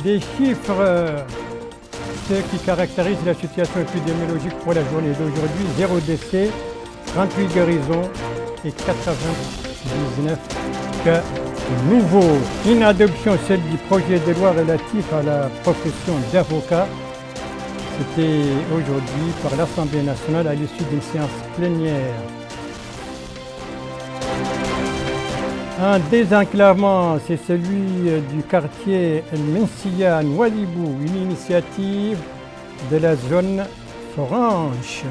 Des chiffres, ce qui caractérise la situation épidémiologique pour la journée d'aujourd'hui, 0 décès, 38 guérisons et 99 cas nouveaux. Une adoption, celle du projet de loi relatif à la profession d'avocat. C'était aujourd'hui par l'Assemblée nationale à l'issue d'une séance plénière. Un désenclavement, c'est celui du quartier El Mensia Nouadhibou, une initiative de la zone franche.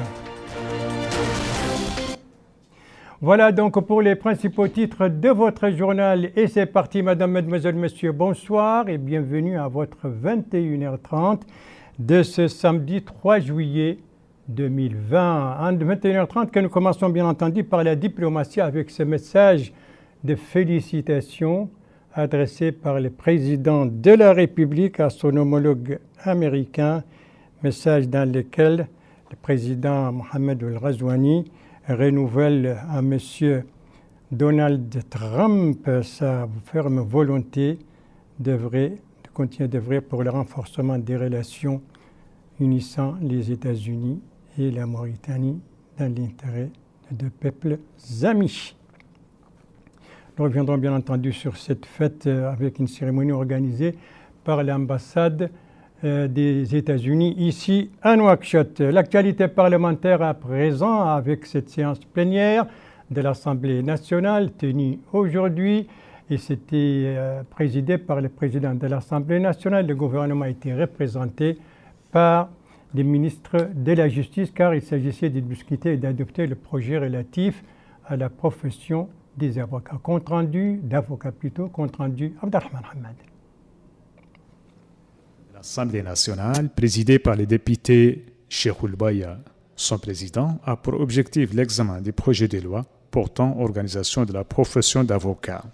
Voilà donc pour les principaux titres de votre journal. Et c'est parti, mesdames, mesdemoiselles, messieurs, bonsoir et bienvenue à votre 21h30 de ce samedi 3 juillet 2020. En 21h30 que nous commençons bien entendu par la diplomatie avec ce message de félicitations adressé par le président de la République à son homologue américain, message dans lequel le président Mohamed El-Ghazouani renouvelle à M. Donald Trump sa ferme volonté de continuer d'œuvrer pour le renforcement des relations unissant les États-Unis et la Mauritanie dans l'intérêt de deux peuples amis. Nous reviendrons bien entendu sur cette fête avec une cérémonie organisée par l'ambassade des États-Unis ici à Nouakchott. L'actualité parlementaire à présent avec cette séance plénière de l'Assemblée nationale tenue aujourd'hui et c'était présidé par le président de l'Assemblée nationale. Le gouvernement a été représenté par des ministres de la Justice car il s'agissait de discuter et d'adopter le projet relatif à la profession des avocats. Compte rendu Abdelrahman Hamad. L'Assemblée nationale, présidée par le député Cheikhoul Baya, son président, a pour objectif l'examen des projets de loi portant organisation de la profession d'avocat.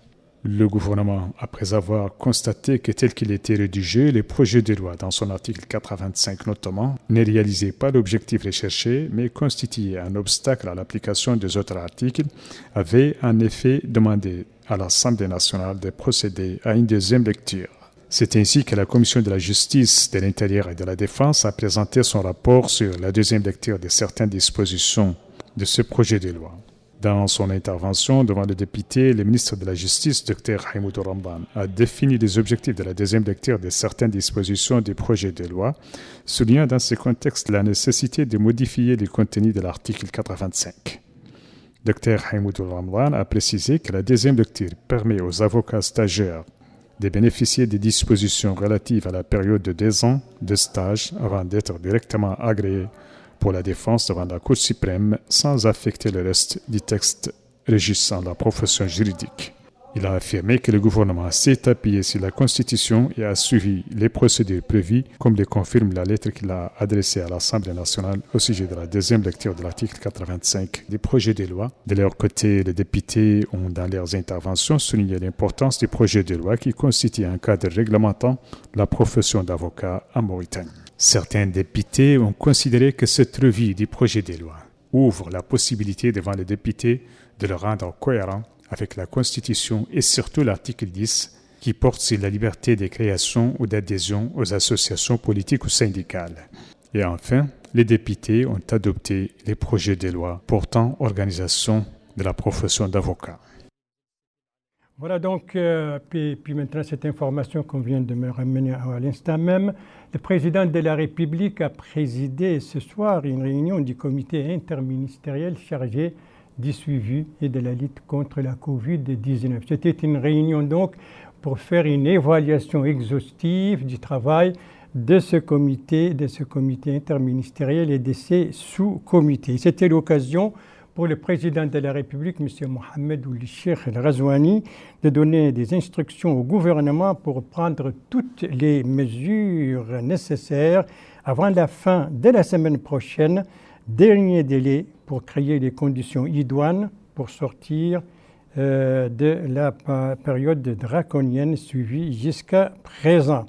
Le gouvernement, après avoir constaté que tel qu'il était rédigé, le projet de loi, dans son article 85 notamment, ne réalisait pas l'objectif recherché, mais constituait un obstacle à l'application des autres articles, avait en effet demandé à l'Assemblée nationale de procéder à une deuxième lecture. C'est ainsi que la Commission de la Justice, de l'Intérieur et de la Défense a présenté son rapport sur la deuxième lecture de certaines dispositions de ce projet de loi. Dans son intervention devant le député, le ministre de la Justice, Dr Haïmoudou Ramdan, a défini les objectifs de la deuxième lecture de certaines dispositions du projet de loi, soulignant dans ce contexte la nécessité de modifier le contenu de l'article 85. Dr Haïmoudou Ramdan a précisé que la deuxième lecture permet aux avocats stagiaires de bénéficier des dispositions relatives à la période de 2 ans de stage avant d'être directement agréés pour la défense devant la Cour suprême sans affecter le reste du texte régissant la profession juridique. Il a affirmé que le gouvernement s'est appuyé sur la Constitution et a suivi les procédures prévues, comme le confirme la lettre qu'il a adressée à l'Assemblée nationale au sujet de la deuxième lecture de l'article 85 du projet de loi. De leur côté, les députés ont, dans leurs interventions, souligné l'importance du projet de loi qui constitue un cadre réglementant la profession d'avocat en Mauritanie. Certains députés ont considéré que cette revue du projet de loi ouvre la possibilité devant les députés de le rendre cohérent avec la Constitution et surtout l'article 10 qui porte sur la liberté de création ou d'adhésion aux associations politiques ou syndicales. Et enfin, les députés ont adopté les projets de loi portant organisation de la profession d'avocat. Voilà donc, puis maintenant cette information qu'on vient de me ramener à l'instant même. Le président de la République a présidé ce soir une réunion du comité interministériel chargé du suivi et de la lutte contre la COVID-19. C'était une réunion donc pour faire une évaluation exhaustive du travail de ce comité interministériel et de ses sous-comités. C'était l'occasion pour le président de la République, M. Mohamed Ould Cheikh El-Ghazouani, de donner des instructions au gouvernement pour prendre toutes les mesures nécessaires avant la fin de la semaine prochaine, dernier délai pour créer les conditions idoines pour sortir de la période draconienne suivie jusqu'à présent.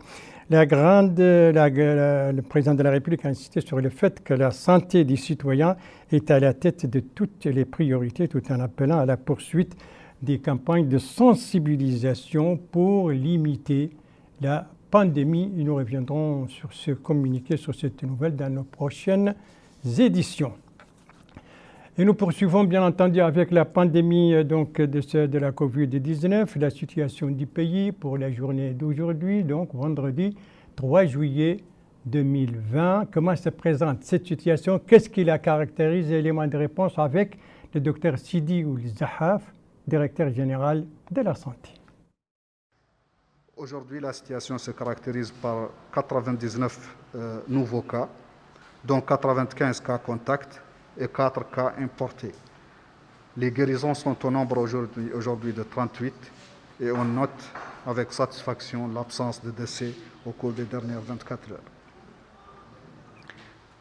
Le président de la République a insisté sur le fait que la santé des citoyens est à la tête de toutes les priorités, tout en appelant à la poursuite des campagnes de sensibilisation pour limiter la pandémie. Et nous reviendrons sur ce communiqué, sur cette nouvelle dans nos prochaines éditions. Et nous poursuivons bien entendu avec la pandémie de la Covid-19, la situation du pays pour la journée d'aujourd'hui, donc vendredi 3 juillet 2020. Comment se présente cette situation? Qu'est-ce qui la caractérise? Élément de réponse avec le docteur Sidi Ould Zahaf, directeur général de la santé. Aujourd'hui, la situation se caractérise par 99 nouveaux cas, dont 95 cas contacts et 4 cas importés. Les guérisons sont au nombre aujourd'hui de 38 et on note avec satisfaction l'absence de décès au cours des dernières 24 heures.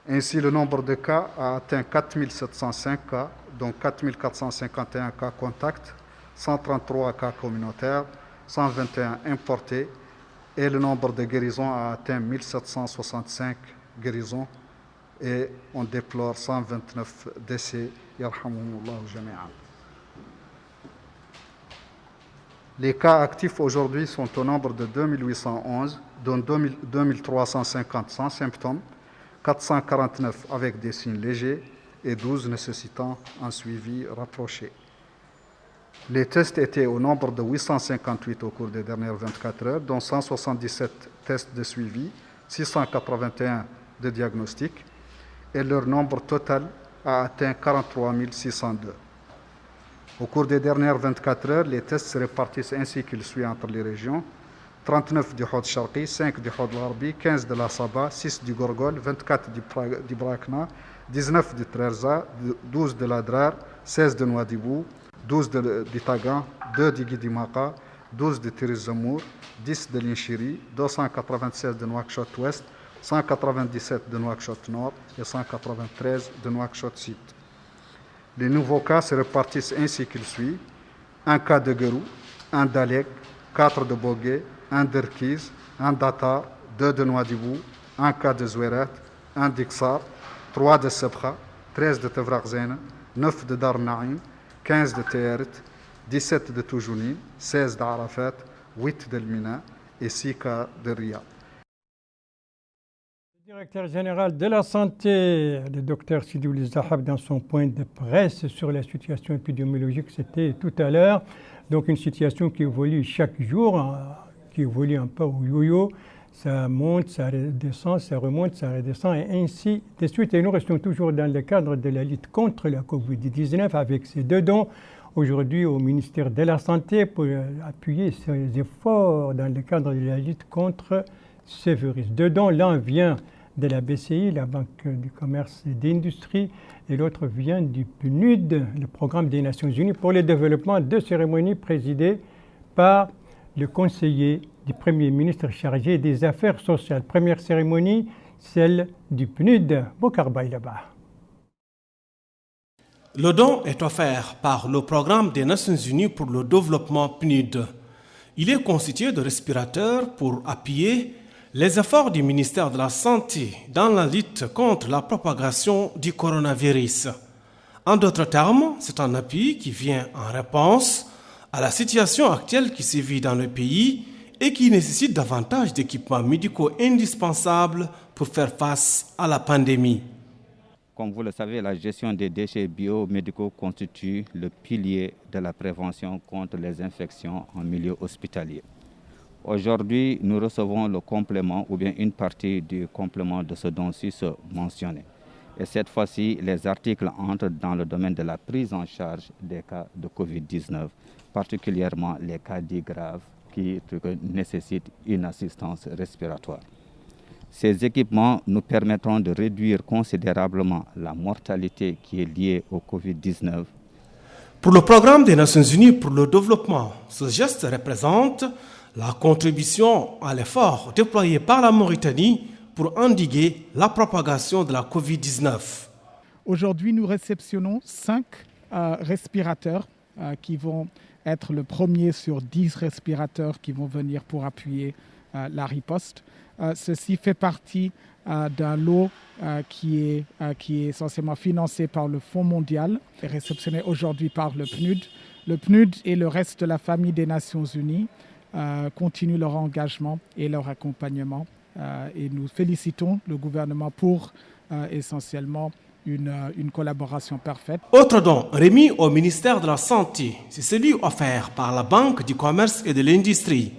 Ainsi, le nombre de cas a atteint 4705 cas, dont 4451 cas contacts, 133 cas communautaires, 121 importés, et le nombre de guérisons a atteint 1765 guérisons, et on déplore 129 décès. Yarhamoumullahu jami'an. Les cas actifs aujourd'hui sont au nombre de 2811, dont 2350 sans symptômes, 449 avec des signes légers et 12 nécessitant un suivi rapproché. Les tests étaient au nombre de 858 au cours des dernières 24 heures, dont 177 tests de suivi, 681 de diagnostic, et leur nombre total a atteint 43 602. Au cours des dernières 24 heures, les tests se répartissent ainsi qu'il suit entre les régions: 39 du Hod Sharqi, 5 du Hod Larbi, 15 de la Saba, 6 du Gorgol, 24 du Brakna, 19 du Trerza, 12 de l'Adrar, 16 de Nouadhibou, 12 du Tagan, 2 du Guidimaka, 12 de Tiris-Zamour, 10 de Linchiri, 296 de Nouakchott-Ouest, 197 de Nouakchott-Nord et 193 de Nouakchott-Sud. Les nouveaux cas se répartissent ainsi qu'il suit: 1 cas de Guérou, 1 d'Alek, 4 de Bogué, 1 d'Erkiz, 1 d'Atar, 2 de Nouadhibou, 1 cas de Zouérat, 1 d'Iksar, 3 de Sebra, 13 de Tevraghzena, 9 de Dar Naïm, 15 de Théert, 17 de Toujouni, 16 d'Arafat, 8 de Mina et 6 cas de Riyad. Le directeur général de la santé, le docteur Sidi Ould Zahaf, dans son point de presse sur la situation épidémiologique, c'était tout à l'heure. Donc une situation qui évolue chaque jour, qui évolue un peu au yo-yo. Ça monte, ça redescend, ça remonte, ça redescend, et ainsi de suite. Et nous restons toujours dans le cadre de la lutte contre la Covid-19 avec ces deux dons aujourd'hui au ministère de la Santé pour appuyer ses efforts dans le cadre de la lutte contre ce virus. Deux dons, l'un vient de la BCI, la Banque du Commerce et d'Industrie, et l'autre vient du PNUD, le Programme des Nations Unies pour le développement de cérémonies présidé par le conseiller du Premier ministre chargé des Affaires sociales. Première cérémonie, celle du PNUD. Bokar Baïlaba. Le don est offert par le Programme des Nations Unies pour le développement PNUD. Il est constitué de respirateurs pour appuyer les efforts du ministère de la Santé dans la lutte contre la propagation du coronavirus. En d'autres termes, c'est un appui qui vient en réponse à la situation actuelle qui se vit dans le pays et qui nécessite davantage d'équipements médicaux indispensables pour faire face à la pandémie. Comme vous le savez, la gestion des déchets biomédicaux constitue le pilier de la prévention contre les infections en milieu hospitalier. Aujourd'hui, nous recevons le complément ou bien une partie du complément de ce don-ci mentionné. Et cette fois-ci, les articles entrent dans le domaine de la prise en charge des cas de Covid-19, particulièrement les cas dits graves qui nécessitent une assistance respiratoire. Ces équipements nous permettront de réduire considérablement la mortalité qui est liée au Covid-19. Pour le Programme des Nations Unies pour le développement, ce geste représente la contribution à l'effort déployé par la Mauritanie pour endiguer la propagation de la Covid-19. Aujourd'hui, nous réceptionnons 5 respirateurs qui vont être le premier sur 10 respirateurs qui vont venir pour appuyer la riposte. Ceci fait partie d'un lot qui est essentiellement financé par le Fonds mondial et réceptionné aujourd'hui par le PNUD. Le PNUD et le reste de la famille des Nations Unies continuent leur engagement et leur accompagnement. Et nous félicitons le gouvernement pour essentiellement une collaboration parfaite. Autre don remis au ministère de la Santé, c'est celui offert par la Banque du commerce et de l'industrie.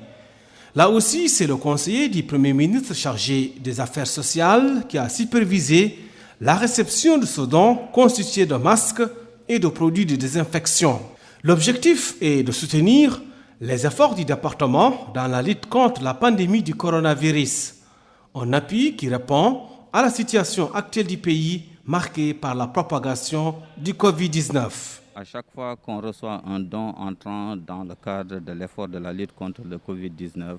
Là aussi, c'est le conseiller du Premier ministre chargé des Affaires sociales qui a supervisé la réception de ce don constitué de masques et de produits de désinfection. L'objectif est de soutenir les efforts du département dans la lutte contre la pandémie du coronavirus, un appui qui répond à la situation actuelle du pays marquée par la propagation du Covid-19. À chaque fois qu'on reçoit un don entrant dans le cadre de l'effort de la lutte contre le Covid-19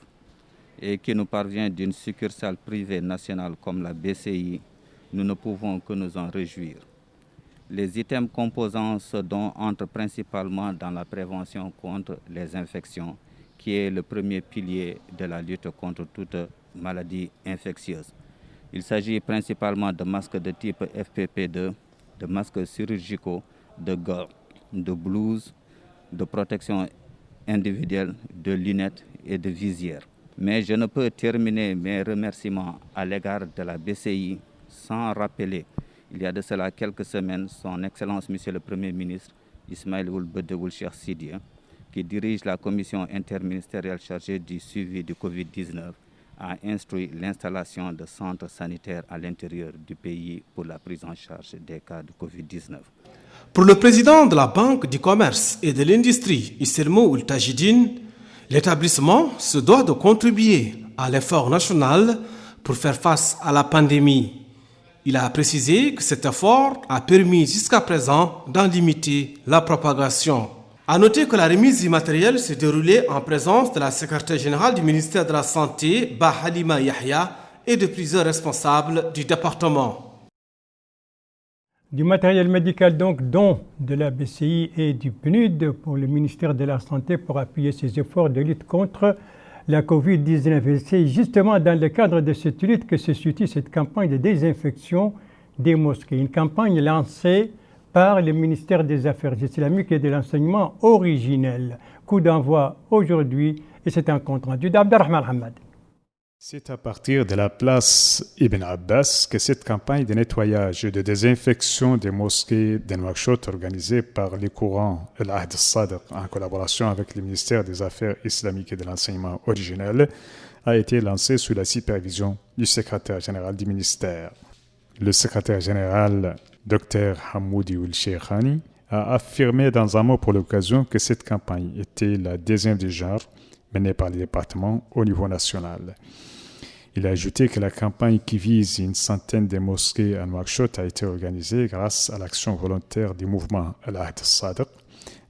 et qui nous parvient d'une succursale privée nationale comme la BCI, nous ne pouvons que nous en réjouir. Les items composant ce don entrent principalement dans la prévention contre les infections, qui est le premier pilier de la lutte contre toute maladie infectieuse. Il s'agit principalement de masques de type FPP2, de masques chirurgicaux, de gants, de blouses, de protection individuelle, de lunettes et de visières. Mais je ne peux terminer mes remerciements à l'égard de la BCI sans rappeler, il y a de cela quelques semaines, son Excellence Monsieur le Premier ministre Ismaïl Ould Bedewoul Cheikh Sidia, qui dirige la commission interministérielle chargée du suivi du Covid-19, a instruit l'installation de centres sanitaires à l'intérieur du pays pour la prise en charge des cas de Covid-19. Pour le président de la Banque du commerce et de l'industrie, Issermo Ould Tajidine, l'établissement se doit de contribuer à l'effort national pour faire face à la pandémie. Il a précisé que cet effort a permis jusqu'à présent d'en limiter la propagation. À noter que la remise du matériel s'est déroulée en présence de la secrétaire générale du ministère de la Santé, Halima Yahya, et de plusieurs responsables du département. Du matériel médical donc, dont de la BCI et du PNUD pour le ministère de la Santé pour appuyer ses efforts de lutte contre la Covid-19. Et c'est justement dans le cadre de cette lutte que se situe cette campagne de désinfection des mosquées. Une campagne lancée par le ministère des Affaires islamiques et de l'enseignement originel. Coup d'envoi aujourd'hui et c'est un compte rendu d'Abdelrahman Hamad. C'est à partir de la place Ibn Abbas que cette campagne de nettoyage et de désinfection des mosquées de Nouakchott organisée par les courants Al-Ahd al-Sadiq en collaboration avec le ministère des Affaires islamiques et de l'enseignement originel a été lancée sous la supervision du secrétaire général du ministère. Le secrétaire général, Dr Hamoudi Ould-Cheikhani, a affirmé dans un mot pour l'occasion que cette campagne était la deuxième du genre menée par le département au niveau national. Il a ajouté que la campagne qui vise une centaine de mosquées à Nouakchott a été organisée grâce à l'action volontaire du mouvement Al-Ahd al-Sadiq,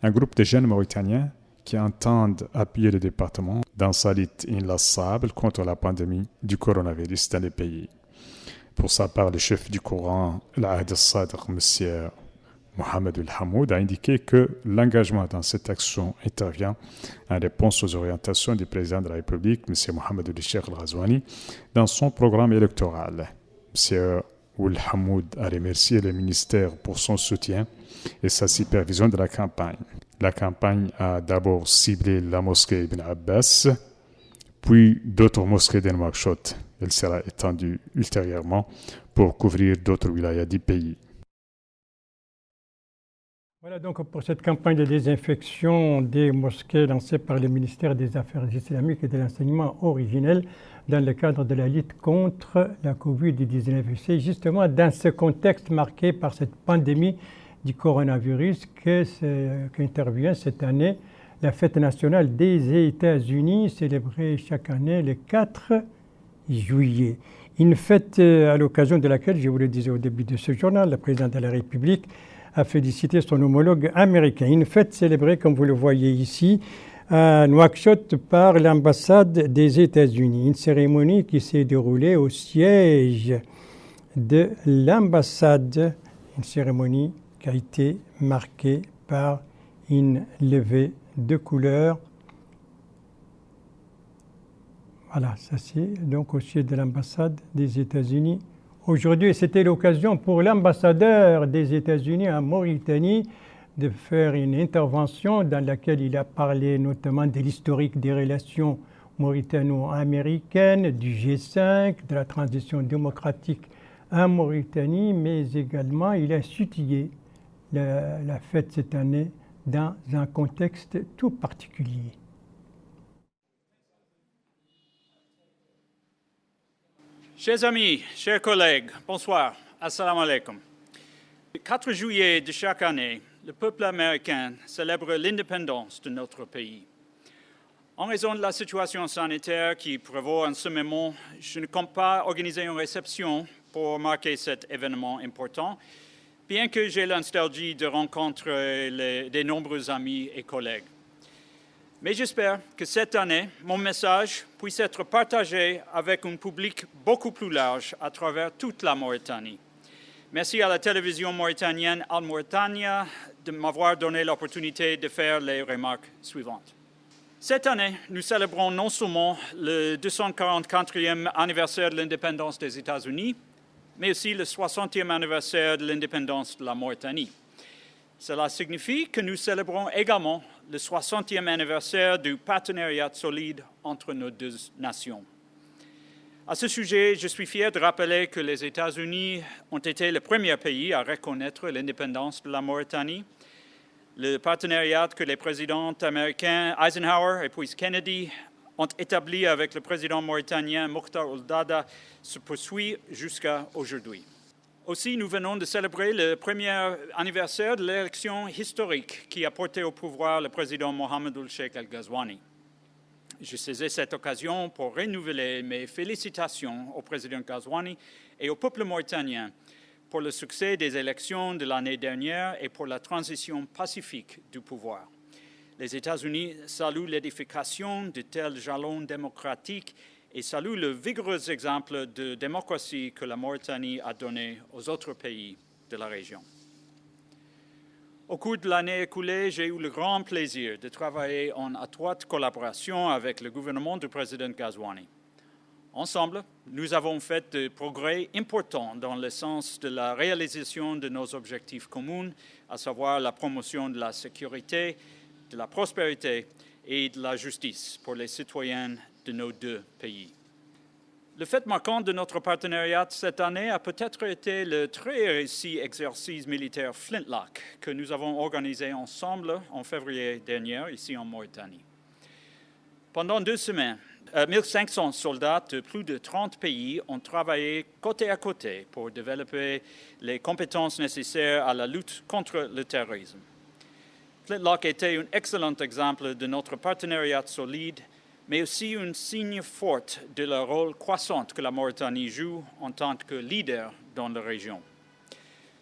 un groupe de jeunes Mauritaniens qui entendent appuyer le département dans sa lutte inlassable contre la pandémie du coronavirus dans le pays. Pour sa part, le chef du courant Al-Ahd al-Sadiq, M. Mohamed El-Hamoud, a indiqué que l'engagement dans cette action intervient en réponse aux orientations du président de la République, M. Mohamed El-Cheikh El-Ghazouani, dans son programme électoral. M. El-Hamoud a remercié le ministère pour son soutien et sa supervision de la campagne. La campagne a d'abord ciblé la mosquée Ibn Abbas, puis d'autres mosquées de Nouakchott. Elle sera étendue ultérieurement pour couvrir d'autres wilayas du pays. Voilà donc pour cette campagne de désinfection des mosquées lancée par le ministère des Affaires islamiques et de l'enseignement originel dans le cadre de la lutte contre la Covid-19. C'est justement dans ce contexte marqué par cette pandémie du coronavirus qu'intervient cette année la fête nationale des États-Unis, célébrée chaque année le 4 juillet. Une fête à l'occasion de laquelle, je vous le disais au début de ce journal, le président de la République a félicité son homologue américain. Une fête célébrée, comme vous le voyez ici, à Nouakchott par l'ambassade des États-Unis. Une cérémonie qui s'est déroulée au siège de l'ambassade. Une cérémonie qui a été marquée par une levée de couleurs. Voilà, ça c'est donc au siège de l'ambassade des États-Unis. Aujourd'hui, c'était l'occasion pour l'ambassadeur des États-Unis en Mauritanie de faire une intervention dans laquelle il a parlé notamment de l'historique des relations mauritano-américaines, du G5, de la transition démocratique en Mauritanie, mais également il a situé la fête cette année dans un contexte tout particulier. Chers amis, chers collègues, bonsoir, assalamu alaikum. Le 4 juillet de chaque année, le peuple américain célèbre l'indépendance de notre pays. En raison de la situation sanitaire qui prévaut en ce moment, je ne compte pas organiser une réception pour marquer cet événement important, bien que j'ai la nostalgie de rencontrer des nombreux amis et collègues. Mais j'espère que cette année, mon message puisse être partagé avec un public beaucoup plus large à travers toute la Mauritanie. Merci à la télévision mauritanienne Al Mauritania de m'avoir donné l'opportunité de faire les remarques suivantes. Cette année, nous célébrons non seulement le 244e anniversaire de l'indépendance des États-Unis, mais aussi le 60e anniversaire de l'indépendance de la Mauritanie. Cela signifie que nous célébrons également le 60e anniversaire du partenariat solide entre nos deux nations. À ce sujet, je suis fier de rappeler que les États-Unis ont été le premier pays à reconnaître l'indépendance de la Mauritanie. Le partenariat que les présidents américains Eisenhower et puis Kennedy ont établi avec le président mauritanien Mokhtar Ould-Daddah se poursuit jusqu'à aujourd'hui. Aussi, nous venons de célébrer le premier anniversaire de l'élection historique qui a porté au pouvoir le président Mohamed Ould-Cheikh Al Ghazouani. Je saisis cette occasion pour renouveler mes félicitations au président Ghazouani et au peuple mauritanien pour le succès des élections de l'année dernière et pour la transition pacifique du pouvoir. Les États-Unis saluent l'édification de tels jalons démocratiques et saluent le vigoureux exemple de démocratie que la Mauritanie a donné aux autres pays de la région. Au cours de l'année écoulée, j'ai eu le grand plaisir de travailler en étroite collaboration avec le gouvernement du président Ghazouani. Ensemble, nous avons fait des progrès importants dans le sens de la réalisation de nos objectifs communs, à savoir la promotion de la sécurité, de la prospérité et de la justice pour les citoyens de nos deux pays. Le fait marquant de notre partenariat cette année a peut-être été le très réussi exercice militaire Flintlock que nous avons organisé ensemble en février dernier ici en Mauritanie. Pendant 2 semaines, 1500 soldats de plus de 30 pays ont travaillé côté à côté pour développer les compétences nécessaires à la lutte contre le terrorisme. Flintlock était un excellent exemple de notre partenariat solide, mais aussi un signe fort de le rôle croissant que la Mauritanie joue en tant que leader dans la région.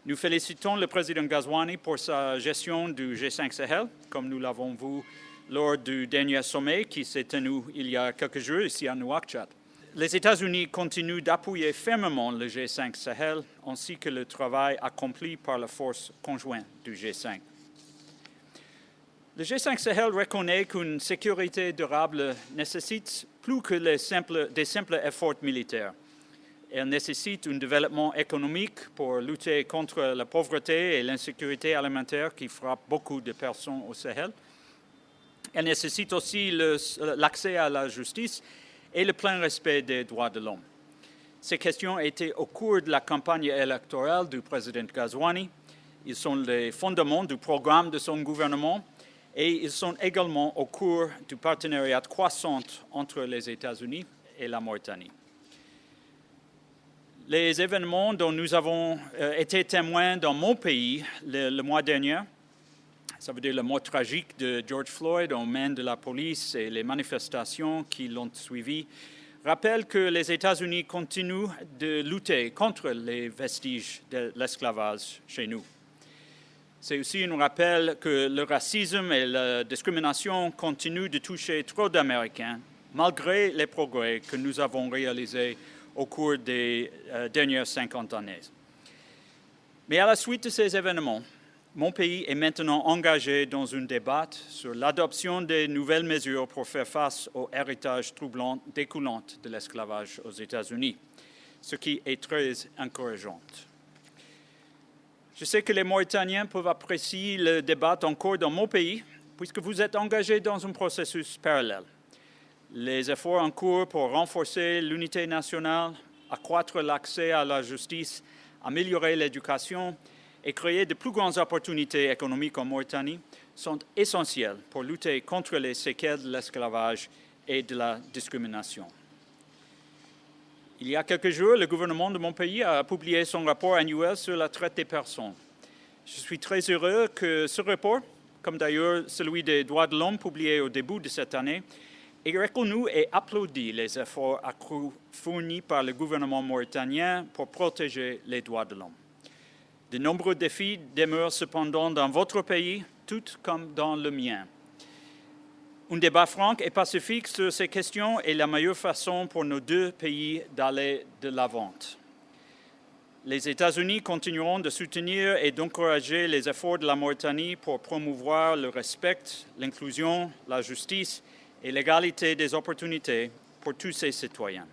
Nous félicitons le président Ghazouani pour sa gestion du G5 Sahel, comme nous l'avons vu lors du dernier sommet qui s'est tenu il y a quelques jours ici à Nouakchott. Les États-Unis continuent d'appuyer fermement le G5 Sahel ainsi que le travail accompli par la force conjointe du G5. Le G5 Sahel reconnaît qu'une sécurité durable nécessite plus que des simples efforts militaires. Elle nécessite un développement économique pour lutter contre la pauvreté et l'insécurité alimentaire qui frappent beaucoup de personnes au Sahel. Elle nécessite aussi l'accès à la justice et le plein respect des droits de l'homme. Ces questions étaient au cours de la campagne électorale du président Ghazouani. Ils sont les fondements du programme de son gouvernement et ils sont également au cours du partenariat croissant entre les États-Unis et la Mauritanie. Les événements dont nous avons été témoins dans mon pays le mois dernier, ça veut dire le mot tragique de George Floyd aux mains de la police et les manifestations qui l'ont suivi, rappellent que les États-Unis continuent de lutter contre les vestiges de l'esclavage chez nous. C'est aussi un rappel que le racisme et la discrimination continuent de toucher trop d'Américains, malgré les progrès que nous avons réalisés au cours des dernières 50 années. Mais à la suite de ces événements, mon pays est maintenant engagé dans un débat sur l'adoption de nouvelles mesures pour faire face au héritage troublant découlant de l'esclavage aux États-Unis, ce qui est très encourageant. Je sais que les Mauritaniens peuvent apprécier le débat en cours dans mon pays, puisque vous êtes engagés dans un processus parallèle. Les efforts en cours pour renforcer l'unité nationale, accroître l'accès à la justice, améliorer l'éducation et créer de plus grandes opportunités économiques en Mauritanie sont essentiels pour lutter contre les séquelles de l'esclavage et de la discrimination. Il y a quelques jours, le gouvernement de mon pays a publié son rapport annuel sur la traite des personnes. Je suis très heureux que ce rapport, comme d'ailleurs celui des droits de l'homme publié au début de cette année, ait reconnu et applaudi les efforts accrus fournis par le gouvernement mauritanien pour protéger les droits de l'homme. De nombreux défis demeurent cependant dans votre pays, tout comme dans le mien. Un débat franc et pacifique sur ces questions est la meilleure façon pour nos deux pays d'aller de l'avant. Les États-Unis continueront de soutenir et d'encourager les efforts de la Mauritanie pour promouvoir le respect, l'inclusion, la justice et l'égalité des opportunités pour tous ses citoyens.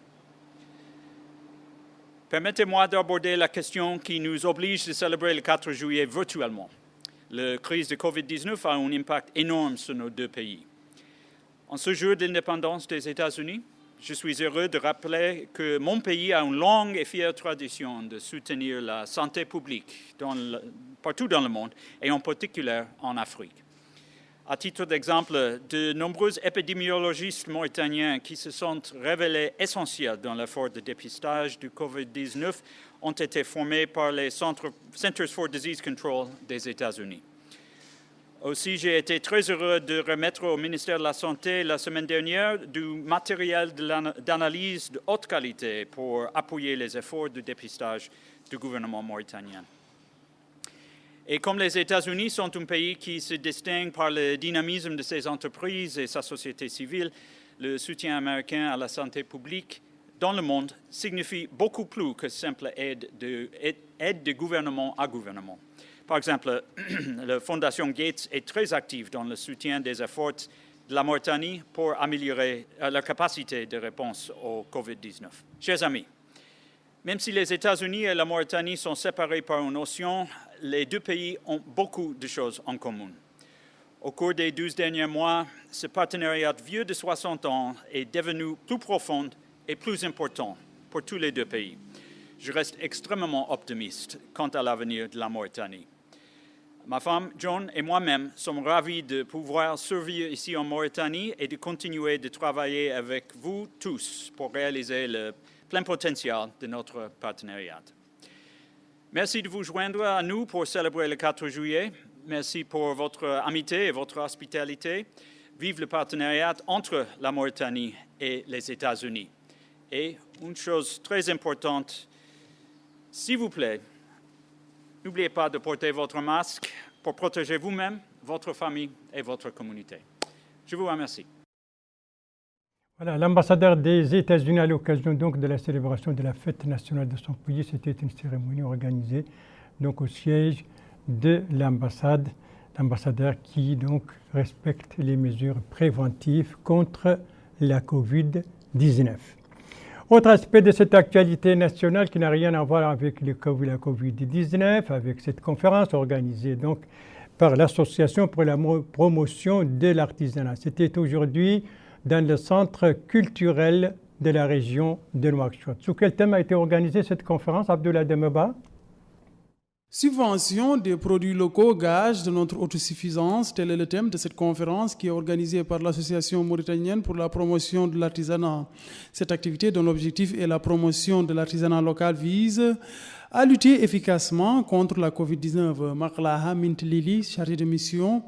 Permettez-moi d'aborder la question qui nous oblige de célébrer le 4 juillet virtuellement. La crise de COVID-19 a un impact énorme sur nos deux pays. En ce jour d'indépendance des États-Unis, je suis heureux de rappeler que mon pays a une longue et fière tradition de soutenir la santé publique partout dans le monde et en particulier en Afrique. À titre d'exemple, de nombreux épidémiologistes mauritaniens qui se sont révélés essentiels dans l'effort de dépistage du COVID-19 ont été formés par les Centers for Disease Control des États-Unis. Aussi, j'ai été très heureux de remettre au ministère de la Santé la semaine dernière du matériel d'analyse de haute qualité pour appuyer les efforts de dépistage du gouvernement mauritanien. Et comme les États-Unis sont un pays qui se distingue par le dynamisme de ses entreprises et sa société civile, le soutien américain à la santé publique dans le monde signifie beaucoup plus que simple aide de gouvernement à gouvernement. Par exemple, la Fondation Gates est très active dans le soutien des efforts de la Mauritanie pour améliorer la capacité de réponse au COVID-19. Chers amis, même si les États-Unis et la Mauritanie sont séparés par un océan, les deux pays ont beaucoup de choses en commun. Au cours des 12 derniers mois, ce partenariat vieux de 60 ans est devenu plus profond et plus important pour tous les deux pays. Je reste extrêmement optimiste quant à l'avenir de la Mauritanie. Ma femme, John, et moi-même sommes ravis de pouvoir survivre ici en Mauritanie et de continuer de travailler avec vous tous pour réaliser le plein potentiel de notre partenariat. Merci de vous joindre à nous pour célébrer le 4 juillet. Merci pour votre amitié et votre hospitalité. Vive le partenariat entre la Mauritanie et les États-Unis. Et une chose très importante, s'il vous plaît, n'oubliez pas de porter votre masque pour protéger vous-même, votre famille et votre communauté. Je vous remercie. Voilà, l'ambassadeur des États-Unis à l'occasion donc de la célébration de la fête nationale de son pays, c'était une cérémonie organisée donc au siège de l'ambassade, l'ambassadeur qui donc respecte les mesures préventives contre la COVID-19. Autre aspect de cette actualité nationale qui n'a rien à voir avec la COVID-19, avec cette conférence organisée donc par l'Association pour la promotion de l'artisanat. C'était aujourd'hui dans le centre culturel de la région de Nouakchott. Sous quel thème a été organisée cette conférence, Abdoulaye Demeba? Subvention des produits locaux, gage de notre autosuffisance, tel est le thème de cette conférence qui est organisée par l'Association mauritanienne pour la promotion de l'artisanat. Cette activité dont l'objectif est la promotion de l'artisanat local vise à lutter efficacement contre la COVID-19. Maklaha Mintlili, chargé de mission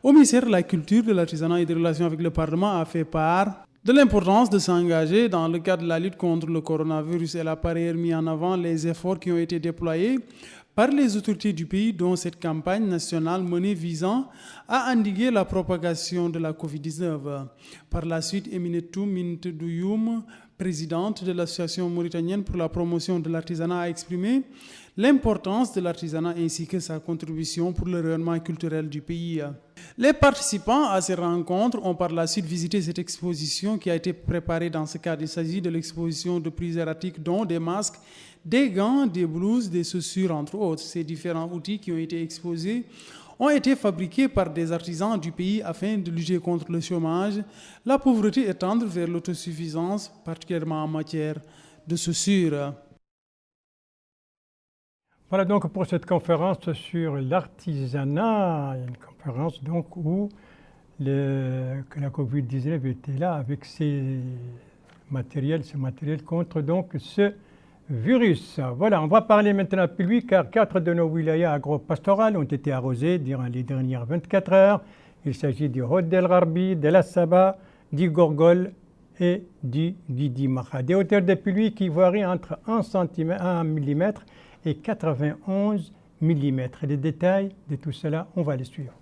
au ministère de la Culture, de l'Artisanat et des Relations avec le Parlement, a fait part de l'importance de s'engager dans le cadre de la lutte contre le coronavirus. Elle a par ailleurs mis en avant les efforts qui ont été déployés par les autorités du pays, dont cette campagne nationale menée visant à endiguer la propagation de la COVID-19. Par la suite, Eminetou Mint Douyoum, présidente de l'Association mauritanienne pour la promotion de l'artisanat, a exprimé l'importance de l'artisanat ainsi que sa contribution pour le rayonnement culturel du pays. Les participants à ces rencontres ont par la suite visité cette exposition qui a été préparée dans ce cadre. Il s'agit de l'exposition de plusieurs articles dont des masques, des gants, des blouses, des chaussures entre autres. Ces différents outils qui ont été exposés ont été fabriqués par des artisans du pays afin de lutter contre le chômage, la pauvreté et tendre vers l'autosuffisance, particulièrement en matière de chaussures. Voilà donc pour cette conférence sur l'artisanat, une conférence donc où que la Covid-19 était là avec ce matériel contre donc ce virus. Voilà, on va parler maintenant pluie car 4 de nos wilayas agro-pastorales ont été arrosées durant les dernières 24 heures. Il s'agit du Hod El Gharbi, de la Saba, du Gorgol et du Guidi Maha. Des hauteurs de pluie qui varient entre 1 mm et 91 mm. Les détails de tout cela, on va les suivre.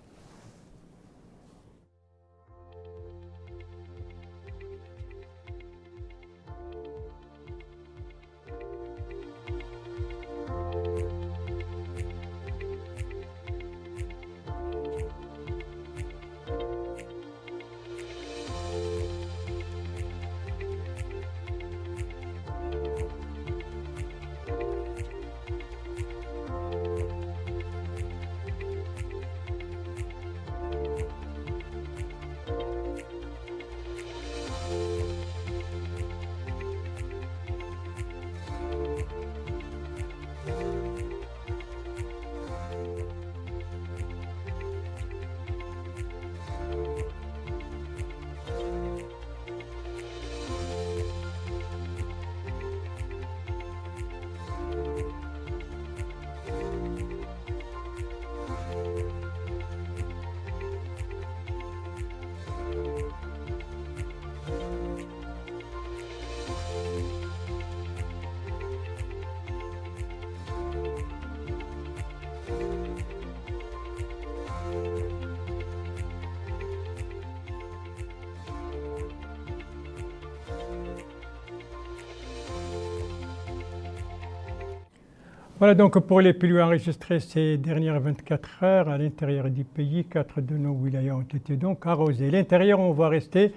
Voilà donc pour les pluies enregistrées ces dernières 24 heures à l'intérieur du pays. 4 de nos wilayas ont été donc arrosés. L'intérieur, on va rester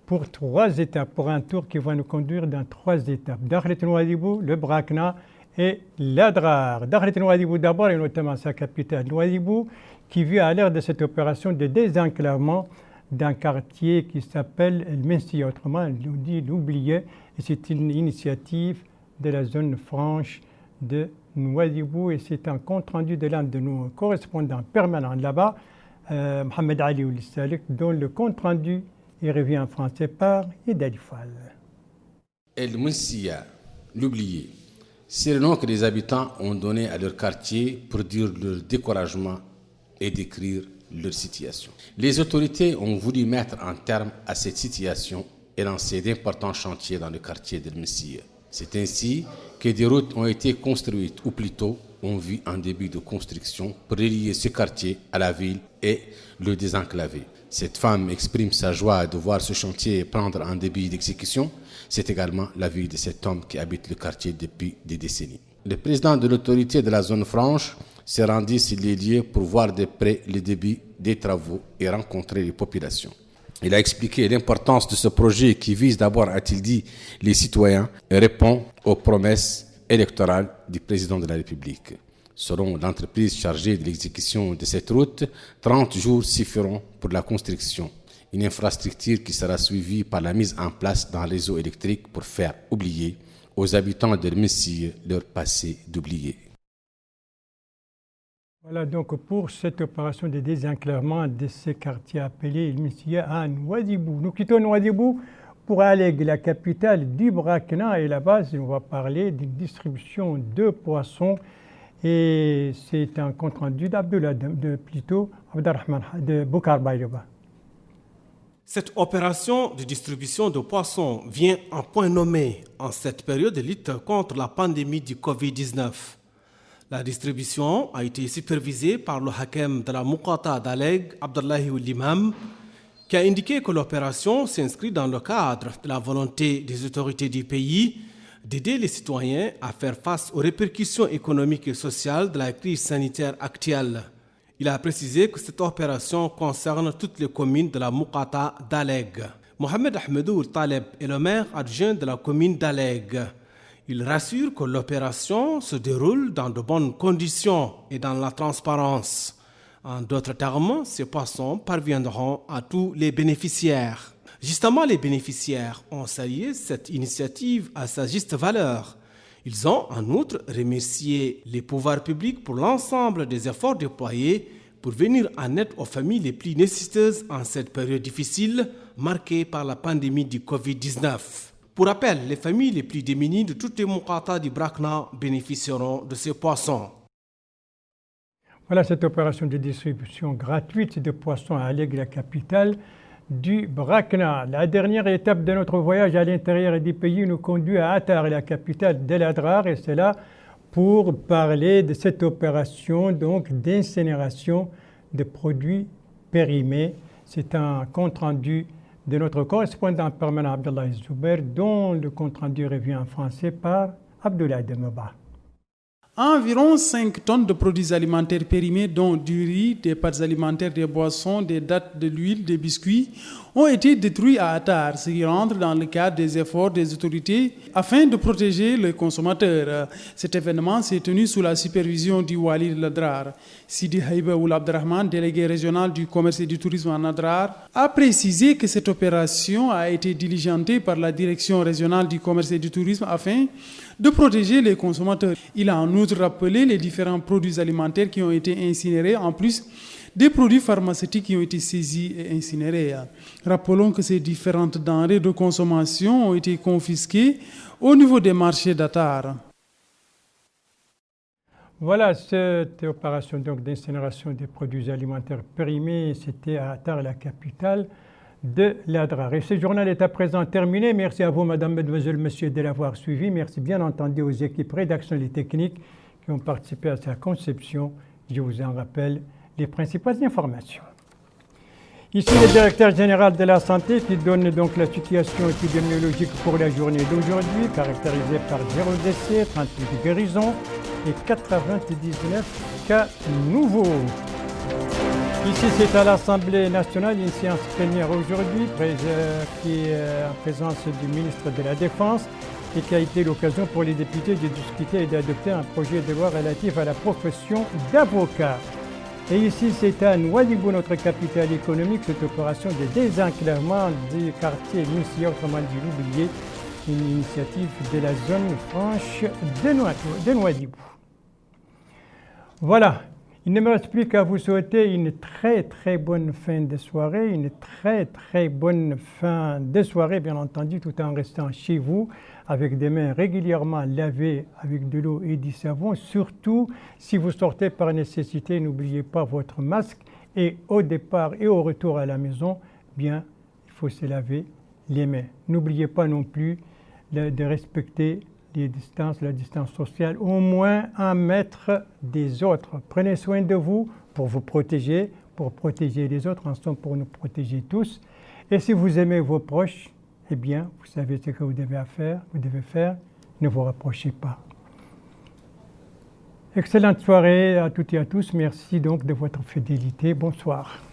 pour 3 étapes, pour un tour qui va nous conduire dans 3 étapes. Dakhlet Nouadhibou, le Brakna et l'Adrar. Dakhlet Nouadhibou d'abord et notamment sa capitale Nouadhibou qui vit à l'ère de cette opération de désenclavement d'un quartier qui s'appelle El Mensia, autrement on dit l'oublié, et c'est une initiative de la zone franche de Nouadhibou et c'est un compte-rendu de l'un de nos correspondants permanents là-bas, Mohamed Ali Oulissalek, dont le compte-rendu est revu en français par Idali Fall. El Mensia, l'oublié, c'est le nom que les habitants ont donné à leur quartier pour dire leur découragement et décrire leur situation. Les autorités ont voulu mettre un terme à cette situation et lancer d'importants chantiers dans le quartier d'El Mensia. C'est ainsi que des routes ont été construites, ou plutôt ont vu un début de construction pour relier ce quartier à la ville et le désenclaver. Cette femme exprime sa joie de voir ce chantier prendre un début d'exécution. C'est également la vie de cet homme qui habite le quartier depuis des décennies. Le président de l'autorité de la zone franche s'est rendu sur les lieux pour voir de près le début des travaux et rencontrer les populations. Il a expliqué l'importance de ce projet qui vise d'abord, a-t-il dit, les citoyens et répond aux promesses électorales du président de la République. Selon l'entreprise chargée de l'exécution de cette route, 30 jours suffiront pour la construction. Une infrastructure qui sera suivie par la mise en place d'un réseau électrique pour faire oublier aux habitants de Mensia leur passé d'oubliés. Voilà donc pour cette opération de désenclavement de ces quartiers appelés El Mensia à Nouadhibou. Nous quittons Nouadhibou pour aller à la capitale du Brakna et là-bas on va parler d'une distribution de poissons et c'est un compte rendu d'Abdullah de Boukar Baïleba. Cette opération de distribution de poissons vient en point nommé en cette période de lutte contre la pandémie du Covid-19. La distribution a été supervisée par le hakem de la Muqata d'Aleg, Abdullahi Oulimam, qui a indiqué que l'opération s'inscrit dans le cadre de la volonté des autorités du pays d'aider les citoyens à faire face aux répercussions économiques et sociales de la crise sanitaire actuelle. Il a précisé que cette opération concerne toutes les communes de la Muqata d'Aleg. Mohamed Ahmedou Taleb est le maire adjoint de la commune d'Aleg. Il rassure que l'opération se déroule dans de bonnes conditions et dans la transparence. En d'autres termes, ces poissons parviendront à tous les bénéficiaires. Justement, les bénéficiaires ont salué cette initiative à sa juste valeur. Ils ont en outre remercié les pouvoirs publics pour l'ensemble des efforts déployés pour venir en aide aux familles les plus nécessiteuses en cette période difficile marquée par la pandémie du Covid-19. Pour rappel, les familles les plus démunies de toutes les Muqata du Brakna bénéficieront de ces poissons. Voilà cette opération de distribution gratuite de poissons à Aleg, la capitale du Brakna. La dernière étape de notre voyage à l'intérieur du pays nous conduit à Attar, la capitale d'El Adrar, et c'est là pour parler de cette opération d'incinération de produits périmés. C'est un compte-rendu de notre correspondant permanent Abdallah Zouber, dont le compte-rendu revient en français par Abdoulaye Demeba. Environ 5 tonnes de produits alimentaires périmés, dont du riz, des pâtes alimentaires, des boissons, des dattes, de l'huile, des biscuits, ont été détruits à Attar, ce qui rentre dans le cadre des efforts des autorités afin de protéger les consommateurs. Cet événement s'est tenu sous la supervision du Wali de l'Adrar. Sidi Haïba Oul Abdrahman, délégué régional du commerce et du tourisme en Adrar, a précisé que cette opération a été diligentée par la direction régionale du commerce et du tourisme afin de protéger les consommateurs. Il a en outre rappelé les différents produits alimentaires qui ont été incinérés, en plus des produits pharmaceutiques qui ont été saisis et incinérés. Rappelons que ces différentes denrées de consommation ont été confisquées au niveau des marchés d'Attar. Voilà cette opération d'incinération des produits alimentaires périmés. C'était à Attar, la capitale de l'Adrar. Et ce journal est à présent terminé. Merci à vous, madame, mesdemoiselles, messieurs, de l'avoir suivi. Merci bien entendu aux équipes rédaction et techniques qui ont participé à sa conception. Je vous en rappelle les principales informations. Ici, le directeur général de la santé qui donne donc la situation épidémiologique pour la journée d'aujourd'hui, caractérisée par 0 décès, 38 guérisons et 99 cas nouveaux. Ici, c'est à l'Assemblée nationale, une séance plénière aujourd'hui, qui est en présence du ministre de la Défense et qui a été l'occasion pour les députés de discuter et d'adopter un projet de loi relatif à la profession d'avocat. Et ici, c'est à Nouadhibou, notre capitale économique, cette opération de désenclavement du quartier Moussia, autrement dit l'oublié, une initiative de la zone franche de Nouadhibou. Voilà. Il ne me reste plus qu'à vous souhaiter une très très bonne fin de soirée, une très très bonne fin de soirée, bien entendu, tout en restant chez vous, avec des mains régulièrement lavées avec de l'eau et du savon. Surtout, si vous sortez par nécessité, n'oubliez pas votre masque. Et au départ et au retour à la maison, bien, il faut se laver les mains. N'oubliez pas non plus de respecter les distances, la distance sociale, au moins 1 mètre des autres. Prenez soin de vous pour vous protéger, pour protéger les autres, ensemble pour nous protéger tous. Et si vous aimez vos proches, eh bien, vous savez ce que vous devez faire, ne vous rapprochez pas. Excellente soirée à toutes et à tous. Merci donc de votre fidélité. Bonsoir.